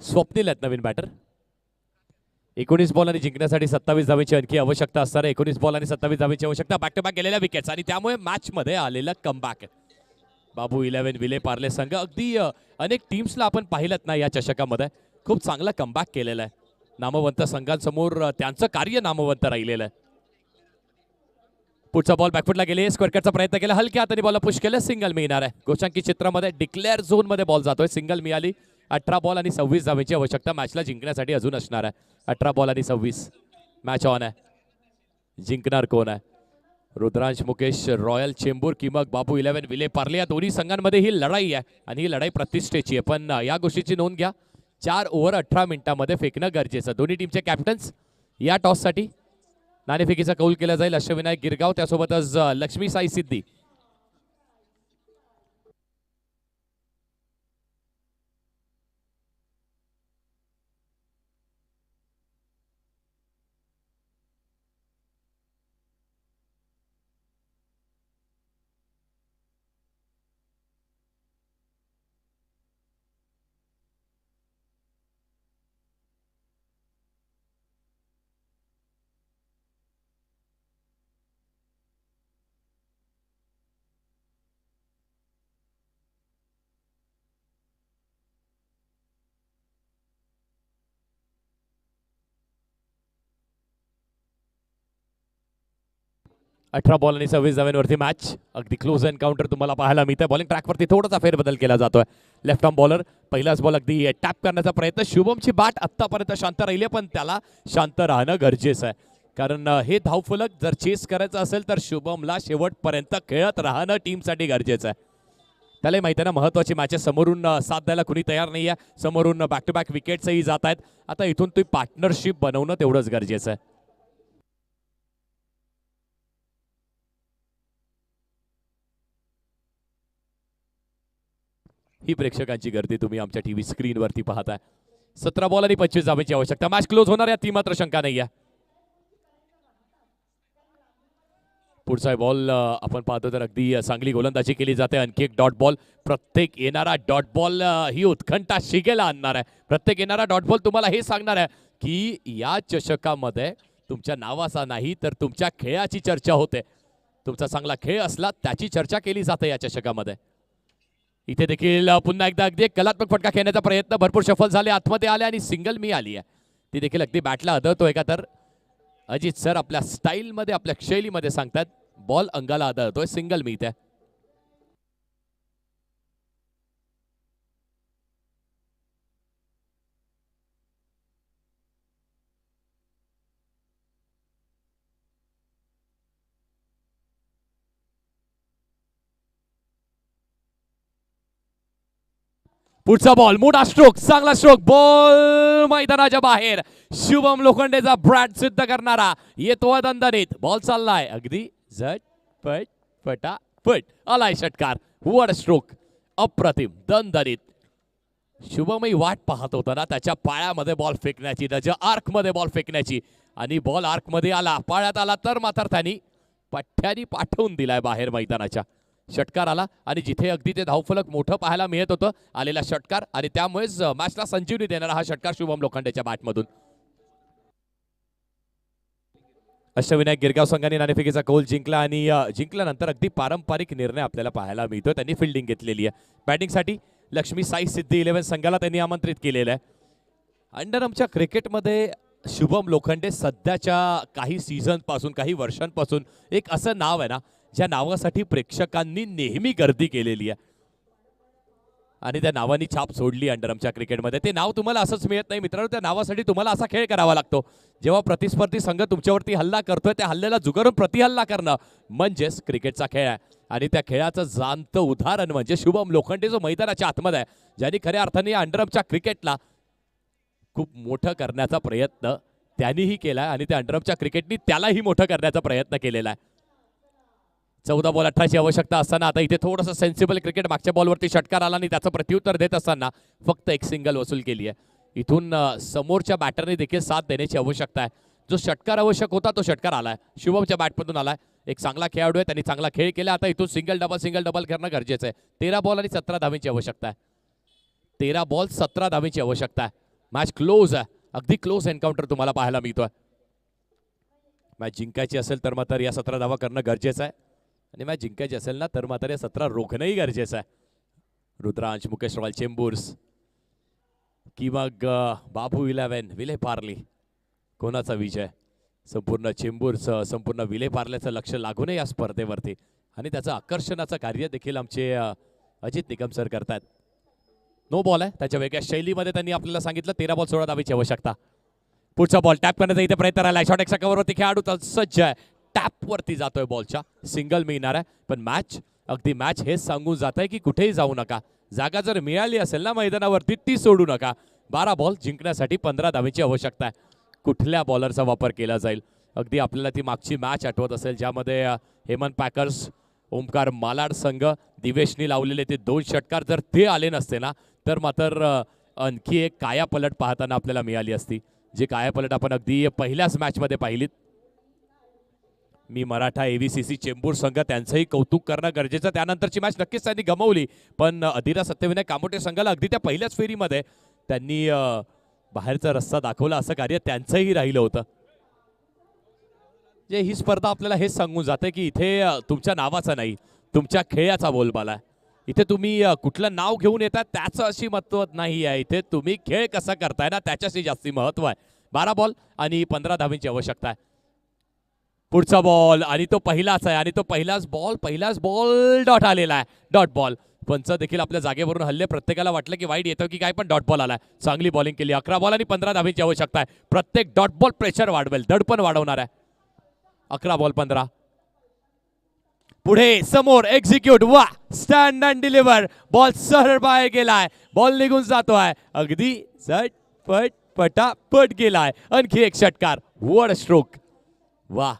स्वप्नील आहेत नवीन बॅटर. 19 बॉल आणि जिंकण्यासाठी 27 धावेची आणखी आवश्यकता असणार. 19 बॉल आणि 27 धावेची आवश्यकता. बॅक टू बॅक गेलेल्या विकेट्स आणि त्यामुळे मॅच मध्ये आलेला कमबॅक. बाबू 11 विले पार्ले संघ अगदी अनेक टीम्सला आपण पाहिलं ना या चषकामध्ये, खूप चांगला कमबॅक केलेला आहे. नामवंत संघांसमोर त्यांचं कार्य नामवंत राहिलेलं आहे. पुढचा बॉल बॅकफुटला गेले, स्क्वेअर कटचा प्रयत्न केला, हलक्या हाताने बॉलला पुश केलं, सिंगल मिळणार आहे. गोशांकी चित्रामध्ये डिक्लेअर झोन मध्ये बॉल जातोय, सिंगल मिळाली. 18 बॉल आणि 26 धावेची आवश्यकता मॅचला जिंकण्यासाठी अजून असणार आहे. 18 बॉल आणि 26. मॅच ऑन आहे. जिंकणार कोण आहे? रुद्रांश मुकेश रॉयल चेंबूर की मग बाबू 11 विले पार्ले? या दोन्ही संघांमध्ये ही लढाई आहे आणि ही लढाई प्रतिष्ठेची आहे. पण या गोष्टीची नोंद घ्या, 4 ओव्हर 18 मिनिटांमध्ये फेकणं गरजेचं. दोन्ही टीमचे कॅप्टन्स या टॉससाठी नाणेफेकीचा कौल केला जाईल. अष्टविनायक गिरगाव त्यासोबतच लक्ष्मी साई सिद्धी. अठरा बॉल आणि 26 धाव्यांवरती मॅच. अगदी क्लोज एन्काउंटर तुम्हाला पाहायला मिळतं. बॉलिंग ट्रॅकवरती थोडासा फेरबदल केला जातोय. लेफ्ट आर्म बॉलर पहिलाच बॉल अगदी टॅप करण्याचा प्रयत्न. शुभमची बॅट आतापर्यंत शांत राहिली, पण त्याला शांत राहणं गरजेचं आहे, कारण हे धावफलक जर चेस करायचं असेल तर शुभमला शेवटपर्यंत खेळत राहणं टीमसाठी गरजेचं आहे. त्याला माहिती आहे ना, महत्वाची मॅचेस समोरून साथ द्यायला कुणी तयार नाही आहे. समोरून बॅक टू बॅक विकेट्सही जात आहेत. आता इथून ती पार्टनरशिप बनवणं तेवढंच गरजेचं आहे. ही प्रेक्षकांची गर्दी तुम्ही आमच्या टीव्ही स्क्रीनवरती पाहताय. 17 बॉल आणि 25 धावांची आवश्यकता. मॅच क्लोज होणार यात ती मात्र शंका नाही आहे. पुढचा बॉल आपण पाहतो तर अगदी चांगली गोलंदाजी केली जाते. आणखी एक डॉट बॉल. प्रत्येक येणारा डॉट बॉल ही उत्कंठा शिगेला आणणार आहे. प्रत्येक येणारा डॉट बॉल तुम्हाला हे सांगणार आहे की या चषकामध्ये तुमच्या नावाचा नाही तर तुमच्या खेळाची चर्चा होते. तुमचा चांगला खेळ असला त्याची चर्चा केली जाते या चषकामध्ये. इथे देखील पुन्हा एकदा अगदी एक कलात्मक फटका खेळण्याचा प्रयत्न. भरपूर सफल झाले. आतमध्ये आले आणि सिंगल मी आली आहे. ती देखील अगदी बॅटला आदळतोय का तर अजित सर आपल्या स्टाईलमध्ये आपल्या शैलीमध्ये सांगतात बॉल अंगाला आदळतोय. सिंगल मी इथे. पुढचा बॉल मोठा स्ट्रोक. चांगला स्ट्रोक. बॉल मैदानाच्या बाहेर. शुभम लोखंडेचा ब्रँड सिद्ध करणारा येतो दणदणीत. बॉल चाललाय अगदी झट पट पटापट. आलाय षटकार. वड स्ट्रोक. अप्रतिम दणदणीत. शुभमही वाट पाहत होता ना त्याच्या पायामध्ये बॉल फेकण्याची, त्याच्या आर्क मध्ये बॉल फेकण्याची. आणि बॉल आर्क मध्ये आला, पाळ्यात आला तर मात्र त्यांनी पठ्ठ्यानी पाठवून दिलाय बाहेर मैदानाच्या. षटकार आला आणि जिथे अगदी ते धावफलक मोठं पाहायला मिळत होतं आलेला षटकार आणि त्यामुळेच मॅचला संजीवनी देणारा हा षटकार शुभम लोखंडेच्या बॅटमधून. अष्टविनायक गिरगाव संघाने नाणेफेकीचा कौल जिंकला आणि जिंकल्यानंतर अगदी पारंपरिक निर्णय आपल्याला पाहायला मिळतो. त्यांनी फिल्डिंग घेतलेली आहे. बॅटिंगसाठी लक्ष्मी साई सिद्धी 11 संघाला त्यांनी आमंत्रित केलेलं आहे. अंडरआर्मच्या क्रिकेटमध्ये शुभम लोखंडे सध्याच्या काही सीझन पासून काही वर्षांपासून एक असं नाव आहे ना ज्या नावासाठी प्रेक्षकांनी नेहमी गर्दी केलेली आहे आणि त्या नावानी छाप सोडली अंडरआर्मच्या क्रिकेटमध्ये. ते नाव तुम्हाला असंच मिळत नाही मित्रांनो. त्या नावासाठी तुम्हाला असा खेळ करावा लागतो. जेव्हा प्रतिस्पर्धी संघ तुमच्यावरती हल्ला करतोय त्या हल्ल्याला जुगारून प्रतिहल्ला करणं म्हणजेच क्रिकेटचा खेळ आहे. आणि त्या खेळाचं जाणतं उदाहरण म्हणजे शुभम लोखंडे जो मैदानाच्या आतमध्ये आहे, ज्यांनी खऱ्या अर्थाने या अंडरआर्मच्या क्रिकेटला खूप मोठं करण्याचा प्रयत्न त्यांनीही केला आणि त्या अंडरआर्मच्या क्रिकेटनी त्यालाही मोठं करण्याचा प्रयत्न केलेला आहे. 14 बॉल 18ची आवश्यकता असताना आता इथे थोडंसं सेन्सिबल क्रिकेट. मागच्या बॉलवरती षटकार आला आणि त्याचं प्रत्युत्तर देत असताना फक्त एक सिंगल वसूल केली आहे. इथून समोरच्या बॅटरने देखील साथ देण्याची आवश्यकता आहे. जो षटकार आवश्यक होता तो षटकार आलाय. शुभमच्या बॅटमधून आलाय. एक चांगला खेळाडू आहे, त्यांनी चांगला खेळ केला. आता इथून सिंगल डबल करणं गरजेचं आहे. 13 बॉल आणि 17 धावेची आवश्यकता आहे. 13 बॉल 17 धावेची आवश्यकता आहे. मॅच क्लोज आहे. अगदी क्लोज एन्काउंटर तुम्हाला पाहायला मिळतोय. मॅच जिंकायची असेल तर मात्र या 17 धावा करणं गरजेचं आहे आणि मॅच जिंकायची असेल ना तर मात्र या 17 रोखणंही गरजेचं आहे. रुद्रांश, मुकेश रॉयल चेंबूर्स की मग बाबू 11 विले पार्ली, कोणाचा विजय? संपूर्ण चेंबूर्स, संपूर्ण विले पार्ल्याचं लक्ष लागू नये या स्पर्धेवरती आणि त्याचं आकर्षणाचं कार्य देखील आमचे अजित निकम सर करतात. नो बॉल आहे. त्याच्या वेगळ्या शैलीमध्ये त्यांनी आपल्याला सांगितलं 13 बॉल 16 धावेची आवश्यकता. पुढचा बॉल टॅप करण्याचा इथे प्रयत्न राहिला. शॉट एक्सच्या कव्हरवरती खेळाडू सज्ज आहे. टॅप वरती जातोय बॉलच्या. सिंगल मिळणार आहे. पण मॅच अगदी मॅच हेच सांगून जात आहे की कुठेही जाऊ नका. जागा जर मिळाली असेल ना मैदानावरती ती सोडू नका. 12 बॉल जिंकण्यासाठी 15 धावेची आवश्यकता आहे. कुठल्या बॉलरचा वापर केला जाईल? अगदी आपल्याला ती मागची मॅच आठवत असेल ज्यामध्ये हेमंत पॅकर्स, ओमकार मालाड संघ, दिवेशनी लावलेले ते 2 षटकार जर ते आले नसते ना तर मात्र आणखी एक कायापलट पाहताना आपल्याला मिळाली असती. जे कायापलट आपण अगदी पहिल्याच मॅचमध्ये पाहिलीत. मी मराठा, AVCC चेंबूर संघ त्यांचंही कौतुक करणं गरजेचं. त्यानंतरची मॅच नक्कीच त्यांनी गमावली पण अधिरा सत्यविनायक कामोटे संघाला अगदी त्या पहिल्याच फेरीमध्ये त्यांनी बाहेरचा रस्ता दाखवला. असं कार्य त्यांचंही राहिलं होतं. जे ही स्पर्धा आपल्याला हेच सांगून जाते की इथे तुमच्या नावाचा नाही तुमच्या खेळाचा बोलबाला आहे. इथे तुम्ही कुठलं नाव घेऊन येतात त्याचं अशी महत्त्व नाही आहे. इथे तुम्ही खेळ कसा करताय ना त्याच्याशी जास्ती महत्त्व आहे. 12 बॉल आणि 15 धावेची आवश्यकता आहे. पुढचा बॉल आणि तो पहिलाच आहे आणि तो पहिलाच बॉल डॉट आलेला आहे. Dot ball. पंच देखील आपल्या जागेवरून हल्ले. प्रत्येकाला वाटलं की वाईट येतो की काय पण डॉट बॉल आलाय. चांगली बॉलिंग केली. 11 बॉल आणि 15 धावेची आवश्यकता आहे. प्रत्येक डॉट बॉल प्रेशर वाढवेल, दडपण वाढवणार आहे. 11 बॉल 15. पुढे समोर एक्झिक्यूट. वा, स्टँड अँड डिलिव्हर. बॉल सरळ बाहेर गेलाय. बॉल निघून जातोय. अगदी झट पट पटापट गेलाय. आणखी एक षटकार. वड स्ट्रोक. वा,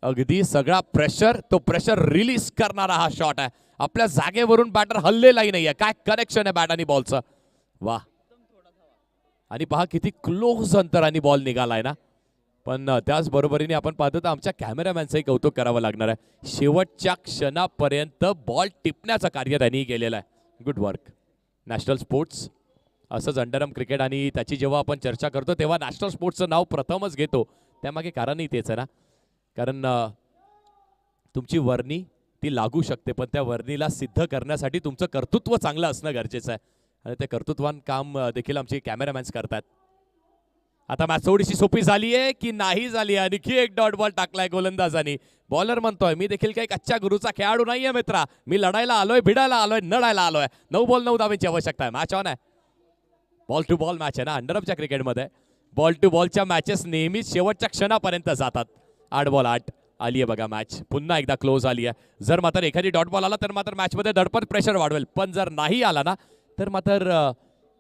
अगदी सगळा प्रेशर, तो प्रेशर रिलीज करणारा हा शॉट आहे. आपल्या जागेवरून बॅटर हल्लेलाही नाहीये. काय कनेक्शन आहे बॅट आणि बॉलचं. वा, आणि पहा किती क्लोज अंतराने बॉल निघालाय ना. पण त्याच बरोबरीने आपण पाहतो तर आमच्या कॅमेरामॅनचंही कौतुक करावं लागणार आहे. शेवटच्या क्षणापर्यंत बॉल टिपण्याचं कार्य त्यांनी केलेलं आहे. Good work. नॅशनल स्पोर्ट्स असंच अंडरआर्म क्रिकेट, आणि त्याची जेव्हा आपण चर्चा करतो तेव्हा नॅशनल स्पोर्ट्सचं नाव प्रथमच घेतो. त्यामागे कारणही तेच आहे ना, कारण तुमची वर्णी ती लागू शकते, पण त्या वर्णीला सिद्ध करण्यासाठी तुमचं कर्तृत्व चांगलं असणं गरजेचं आहे, आणि ते कर्तृत्वान काम देखील आमचे कॅमेरामॅन्स करतात. आता मॅच थोडीशी सोपी झाली आहे की नाही झाली आहे. आणखी एक डॉट बॉल टाकलाय गोलंदाजांनी. बॉलर म्हणतोय मी देखील काही कच्च्या गुरुचा खेळाडू नाहीये मित्रा, मी लढायला आलोय, भिडायला आलोय, नडायला आलोय. 9 बॉल 9 धावांची आवश्यकता आहे. मॅच ऑन आहे. बॉल टू बॉल मॅच आहे ना अंडरअपच्या क्रिकेटमध्ये. बॉल टू बॉलच्या मॅचेस नेहमीच शेवटच्या क्षणापर्यंत जातात. 8 बॉल 8 आली आहे बघा मॅच. पुन्हा एकदा क्लोज आली आहे. जर मात्र एखादी डॉट बॉल आला तर मात्र मॅचमध्ये दडपण प्रेशर वाढवेल, पण जर नाही आला ना तर मात्र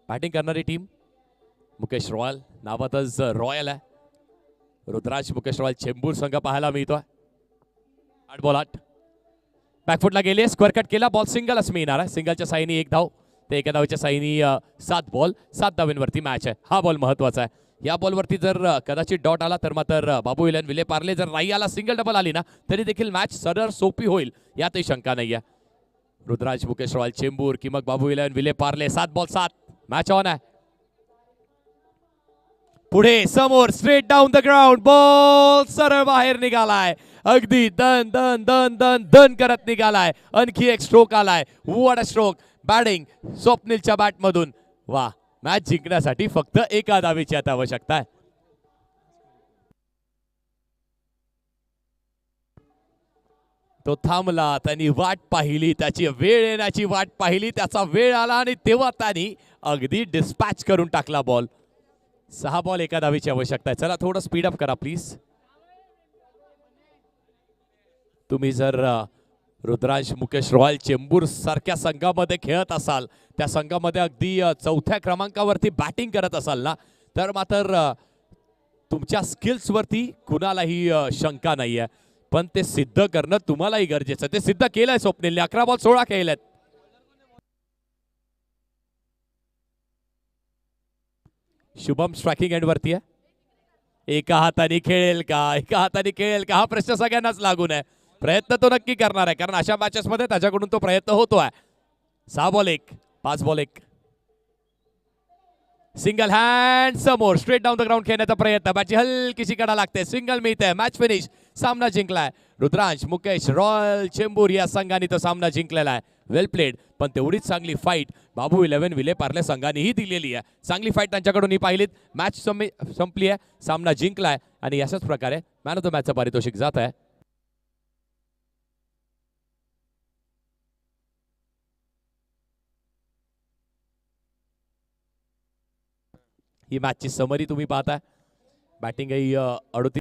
बॅटिंग करणारी टीम मुकेश रॉयल, नावातच रॉयल आहे. रुद्राज मुकेश रॉयल चेंबूर संघ पाहायला मिळतोय. 8 बॉल 8 बॅकफुटला गेले, स्क्वेअर कट केला, बॉल सिंगलच मिळणार आहे. सिंगलच्या साईनी 1 धाव, ते एका धावच्या साईनी 7 बॉल 7 धावांवरती मॅच आहे. हा बॉल महत्वाचा आहे. या बॉलवरती जर कदाचित डॉट आला तर मात्र बाबू इलन विले पार्ले, जर नाही आला सिंगल डबल आली ना तरी देखील मॅच सरळ सोपी होईल, यातही शंका नाही आहे. रुद्राज मुकेश रॉयल चेंबूर की मग बाबू इलन Vile Parle, 7 ball 7 match on आहे. पुढे समोर straight down the ground, ball सरळ बाहेर निघालाय. अगदी दन दन दन दन दन करत निघालाय. आणखी एक स्ट्रोक आलाय. What a stroke. बॅटिंग स्वप्नीलच्या बॅटमधून. वा, मॅच जिंकण्यासाठी फक्त एका धावेची आता आवश्यकता आहे. तो थांबला, त्यांनी वाट पाहिली, त्याची वेळ येण्याची वाट पाहिली, त्याचा वेळ आला आणि तेव्हा त्यांनी अगदी डिस्पॅच करून टाकला बॉल. 6 बॉल 1 धावेची आवश्यकता आहे. चला थोडं स्पीड अप करा प्लीज. तुम्ही जर रुद्रांश मुकेश रॉयल चेंबूर सारख्या संघामध्ये खेळत असाल, त्या संघामध्ये अगदी 4थ्या क्रमांकावरती बॅटिंग करत असाल ना, तर मात्र तुमच्या स्किल्सवरती कुणालाही शंका नाही आहे, पण ते सिद्ध करणं तुम्हालाही गरजेचं आहे. ते सिद्ध केलंय स्वप्नीलने. 11 बॉल 16 खेळलेत. शुभम स्ट्रायकिंग एंड वरती आहे. एका हाताने खेळेल का, एका हाताने खेळेल का, हा प्रश्न सगळ्यांनाच लागून आहे. प्रयत्न तो नक्की करणार आहे, कारण अशा मॅचेस मध्ये त्याच्याकडून तो प्रयत्न होतोय. 6 बॉल 1 5 बॉल 1 सिंगल हँड समोर स्ट्रेट डाऊन द ग्राउंड खेळण्याचा प्रयत्न. बॅटची हलकीशी कडा लागते, सिंगल मिळते. Match finish. सामना जिंकलाय रुद्रांश मुकेश रॉयल चेंबूर या संघाने तो सामना जिंकलेला आहे. वेल प्लेड. पण तेवढीच चांगली फाईट बाबू 11 विले पार्ले संघानेही दिलेली आहे. चांगली फाईट त्यांच्याकडून ही पाहिलीत. मॅच संपली आहे, सामना जिंकलाय, आणि अशाच प्रकारे मॅन ऑफ द मॅचचं पारितोषिक जात आहे. ही मॅचची समरी तुम्ही पाहताय. बॅटिंग 38